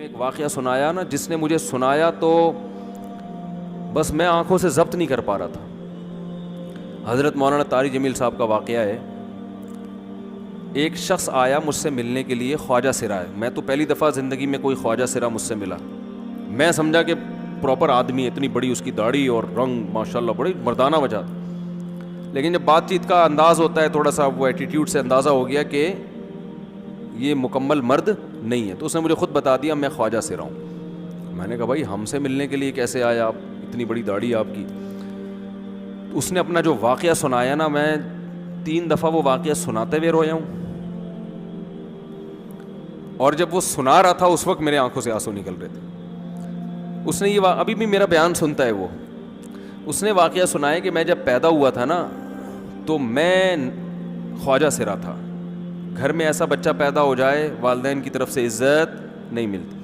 ایک واقعہ سنایا نا، جس نے مجھے سنایا تو بس میں آنکھوں سے ضبط نہیں کر پا رہا تھا. حضرت مولانا طاری جمیل صاحب کا واقعہ ہے. ایک شخص آیا مجھ سے ملنے کے لیے، خواجہ سرا ہے. میں تو پہلی دفعہ زندگی میں کوئی خواجہ سرا مجھ سے ملا. میں سمجھا کہ پراپر آدمی، اتنی بڑی اس کی داڑھی اور رنگ ماشاءاللہ بڑی مردانہ وجہ. لیکن جب بات چیت کا انداز ہوتا ہے تھوڑا سا، وہ ایٹیٹیوڈ سے اندازہ ہو گیا کہ یہ مکمل مرد نہیں ہے. تو اس نے مجھے خود بتا دیا میں خواجہ سرا ہوں. میں نے کہا بھائی ہم سے ملنے کے لیے کیسے آیا آپ، اتنی بڑی داڑھی آپ کی. اس نے اپنا جو واقعہ سنایا نا، میں 3 دفعہ وہ واقعہ سناتے ہوئے رویا ہوں. اور جب وہ سنا رہا تھا اس وقت میرے آنکھوں سے آنسو نکل رہے تھے. اس نے یہ ابھی بھی میرا بیان سنتا ہے. اس نے واقعہ سنایا کہ میں جب پیدا ہوا تھا نا تو میں خواجہ سرا تھا. گھر میں ایسا بچہ پیدا ہو جائے والدین کی طرف سے عزت نہیں ملتی.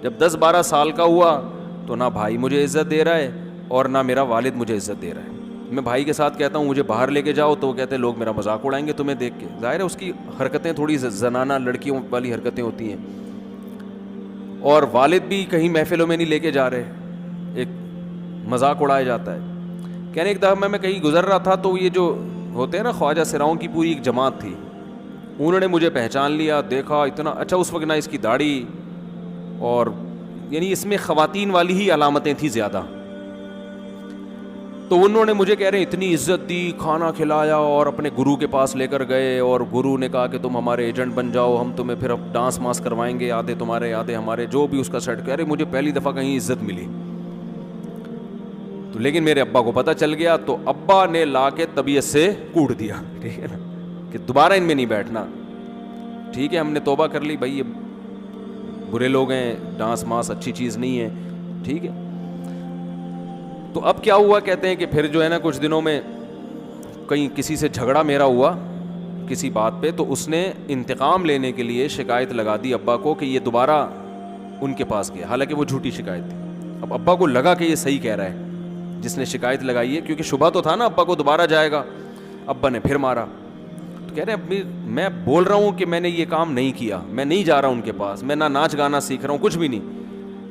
جب 10-12 سال کا ہوا تو نہ بھائی مجھے عزت دے رہا ہے اور نہ میرا والد مجھے عزت دے رہا ہے. میں بھائی کے ساتھ کہتا ہوں مجھے باہر لے کے جاؤ تو وہ کہتے ہیں لوگ میرا مذاق اڑائیں گے تمہیں دیکھ کے. ظاہر ہے اس کی حرکتیں تھوڑی زنانہ لڑکیوں والی حرکتیں ہوتی ہیں. اور والد بھی کہیں محفلوں میں نہیں لے کے جا رہے، ایک مذاق اڑایا جاتا ہے. کہنے ایک دفعہ میں کہیں گزر رہا تھا تو یہ جو ہوتے ہیں نا خواجہ سراؤں کی پوری ایک جماعت تھی. انہوں نے مجھے پہچان لیا، دیکھا اتنا اچھا. اس وقت نہ اس کی داڑھی، اور یعنی اس میں خواتین والی ہی علامتیں تھیں زیادہ. تو انہوں نے مجھے کہہ رہے ہیں اتنی عزت دی، کھانا کھلایا اور اپنے گرو کے پاس لے کر گئے. اور گرو نے کہا کہ تم ہمارے ایجنٹ بن جاؤ، ہم تمہیں پھر اب ڈانس ماس کروائیں گے، آدھے تمہارے آدھے ہمارے، جو بھی اس کا سیٹ. کہہ رہے مجھے پہلی دفعہ کہیں عزت ملی. تو لیکن میرے ابا کو پتہ چل گیا تو ابا نے لا کے طبیعت سے کوٹ دیا، ٹھیک ہے نا، کہ دوبارہ ان میں نہیں بیٹھنا. ٹھیک ہے ہم نے توبہ کر لی بھائی، یہ برے لوگ ہیں، ڈانس ماس اچھی چیز نہیں ہے، ٹھیک ہے. تو اب کیا ہوا، کہتے ہیں کہ پھر جو ہے نا کچھ دنوں میں کہیں کسی سے جھگڑا میرا ہوا کسی بات پہ، تو اس نے انتقام لینے کے لیے شکایت لگا دی ابا کو کہ یہ دوبارہ ان کے پاس گیا. حالانکہ وہ جھوٹی شکایت تھی. اب ابا کو لگا کہ یہ صحیح کہہ رہا ہے جس نے شکایت لگائی ہے، کیونکہ شبہ تو تھا نا ابا کو دوبارہ جائے گا. ابا نے پھر مارا. تو کہہ رہے ہیں میں بول رہا ہوں کہ میں نے یہ کام نہیں کیا، میں نہیں جا رہا ان کے پاس، میں نہ ناچ گانا سیکھ رہا ہوں، کچھ بھی نہیں.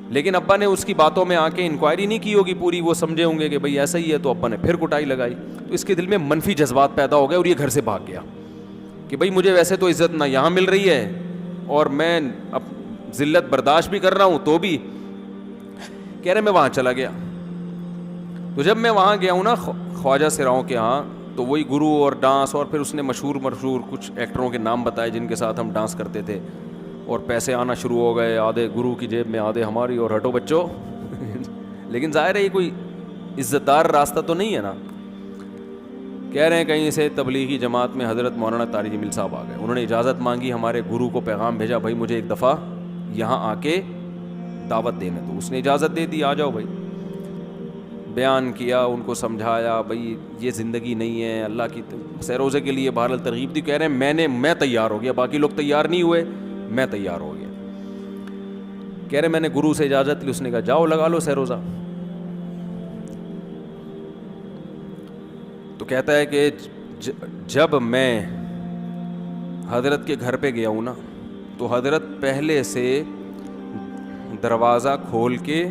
لیکن ابا نے اس کی باتوں میں آ کے انکوائری نہیں کی ہوگی پوری، وہ سمجھے ہوں گے کہ بھئی ایسا ہی ہے. تو ابا نے پھر کٹائی لگائی. تو اس کے دل میں منفی جذبات پیدا ہو گئے اور یہ گھر سے بھاگ گیا کہ بھئی مجھے ویسے تو عزت نہ یہاں مل رہی ہے اور میں اب ذلت برداشت بھی کر رہا ہوں تو بھی. کہہ رہے میں وہاں چلا گیا. تو جب میں وہاں گیا ہوں نا خواجہ سراؤں کے ہاں، تو وہی گرو اور ڈانس، اور پھر اس نے مشہور کچھ ایکٹروں کے نام بتائے جن کے ساتھ ہم ڈانس کرتے تھے. اور پیسے آنا شروع ہو گئے، آدھے گرو کی جیب میں آدھے ہماری، اور ہٹو بچوں. لیکن ظاہر ہے یہ کوئی عزت دار راستہ تو نہیں ہے نا. کہہ رہے ہیں کہیں سے تبلیغی جماعت میں حضرت مولانا طاری جمیل صاحب آ گئے. انہوں نے اجازت مانگی، ہمارے گرو کو پیغام بھیجا بھائی مجھے ایک دفعہ یہاں آ کے دعوت دینے دو. اس نے اجازت دے دی، آ جاؤ بھائی. بیان کیا، ان کو سمجھایا بھائی یہ زندگی نہیں ہے، اللہ کی سیروزے کے لیے بہرحال ترغیب دی. کہہ رہے ہیں میں تیار ہو گیا، باقی لوگ تیار نہیں ہوئے، میں تیار ہو گیا. کہہ رہے میں نے گرو سے اجازت لی. اس نے کہا جاؤ لگا لو سیروزہ. تو کہتا ہے کہ جب میں حضرت کے گھر پہ گیا ہوں نا تو حضرت پہلے سے دروازہ کھول کے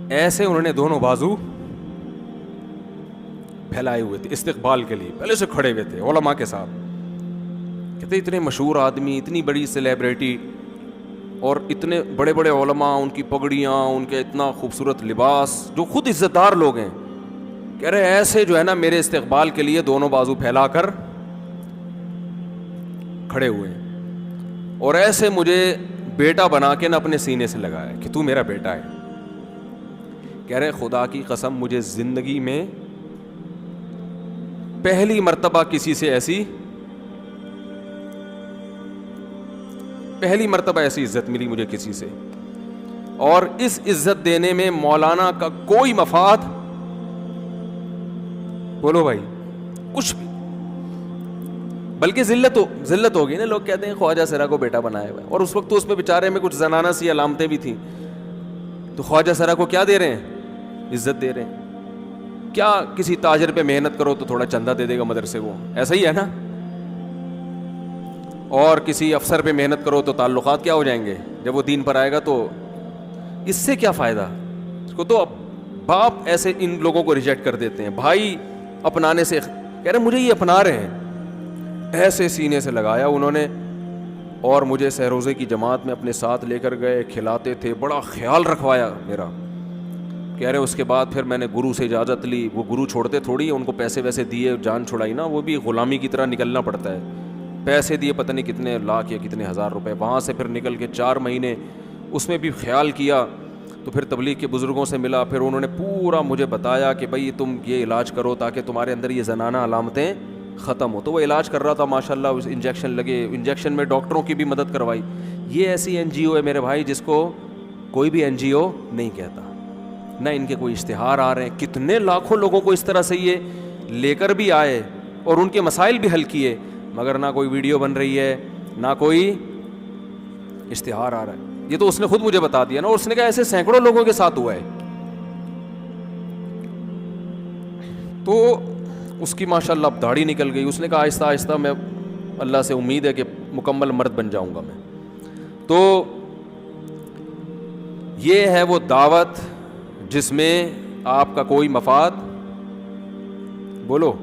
ایسے انہوں نے دونوں بازو پھیلائے ہوئے تھے استقبال کے لیے، پہلے سے کھڑے ہوئے تھے علماء کے ساتھ. کہتے اتنے مشہور آدمی، اتنی بڑی سیلیبریٹی، اور اتنے بڑے بڑے علماء، ان کی پگڑیاں، ان کے اتنا خوبصورت لباس، جو خود عزت دار لوگ ہیں. کہہ رہے ایسے جو ہے نا میرے استقبال کے لیے دونوں بازو پھیلا کر کھڑے ہوئے ہیں، اور ایسے مجھے بیٹا بنا کے نا اپنے سینے سے لگایا کہ تو میرا بیٹا ہے. کہہ رہے خدا کی قسم مجھے زندگی میں پہلی مرتبہ ایسی عزت ملی مجھے کسی سے. اور اس عزت دینے میں مولانا کا کوئی مفاد، بولو بھائی، کچھ بھی، بلکہ ذلت ہوگی نا. لوگ کہتے ہیں خواجہ سرا کو بیٹا بنایا ہوا ہے، اور اس وقت تو اس میں بیچارے میں کچھ زنانہ سی علامتیں بھی تھیں. تو خواجہ سرا کو کیا دے رہے ہیں؟ عزت دے رہے ہیں. کیا کسی تاجر پہ محنت کرو تو تھوڑا چندہ دے دے گا مدرسے کو، ایسا ہی ہے نا. اور کسی افسر پہ محنت کرو تو تعلقات کیا ہو جائیں گے, جب وہ دین پر آئے گا تو اس سے کیا فائدہ. اس کو تو باپ ایسے ان لوگوں کو ریجیکٹ کر دیتے ہیں, بھائی اپنانے سے کہہ رہے مجھے یہ اپنا رہے ہیں, ایسے سینے سے لگایا انہوں نے, اور مجھے سہروزے کی جماعت میں اپنے ساتھ لے کر گئے, کھلاتے تھے, بڑا خیال رکھوایا میرا. کہہ رہے اس کے بعد پھر میں نے گرو سے اجازت لی, وہ گرو چھوڑتے تھوڑی, ان کو پیسے ویسے دیے, جان چھڑائی نا, وہ بھی غلامی کی طرح نکلنا پڑتا ہے, پیسے دیے پتہ نہیں کتنے لاکھ یا کتنے ہزار روپے, وہاں سے پھر نکل کے 4 مہینے اس میں بھی خیال کیا, تو پھر تبلیغ کے بزرگوں سے ملا, پھر انہوں نے پورا مجھے بتایا کہ بھائی تم یہ علاج کرو تاکہ تمہارے اندر یہ زنانہ علامتیں ختم ہو. تو وہ علاج کر رہا تھا ماشاءاللہ, اس انجیکشن لگے, انجیکشن میں ڈاکٹروں کی بھی مدد کروائی. یہ ایسی این جی او ہے میرے بھائی جس کو کوئی بھی این جی او نہیں کہتا, نہ ان کے کوئی اشتہار آ رہے ہیں. کتنے لاکھوں لوگوں کو اس طرح سے یہ لے کر بھی آئے اور ان کے مسائل بھی حل کیے, مگر نہ کوئی ویڈیو بن رہی ہے, نہ کوئی اشتہار آ رہا ہے. یہ تو اس نے خود مجھے بتا دیا نا, اور اس نے کہا ایسے سینکڑوں لوگوں کے ساتھ ہوا ہے. تو اس کی ماشاءاللہ اب داڑھی نکل گئی. اس نے کہا آہستہ آہستہ میں اللہ سے امید ہے کہ مکمل مرد بن جاؤں گا میں. تو یہ ہے وہ دعوت جس میں آپ کا کوئی مفاد, بولو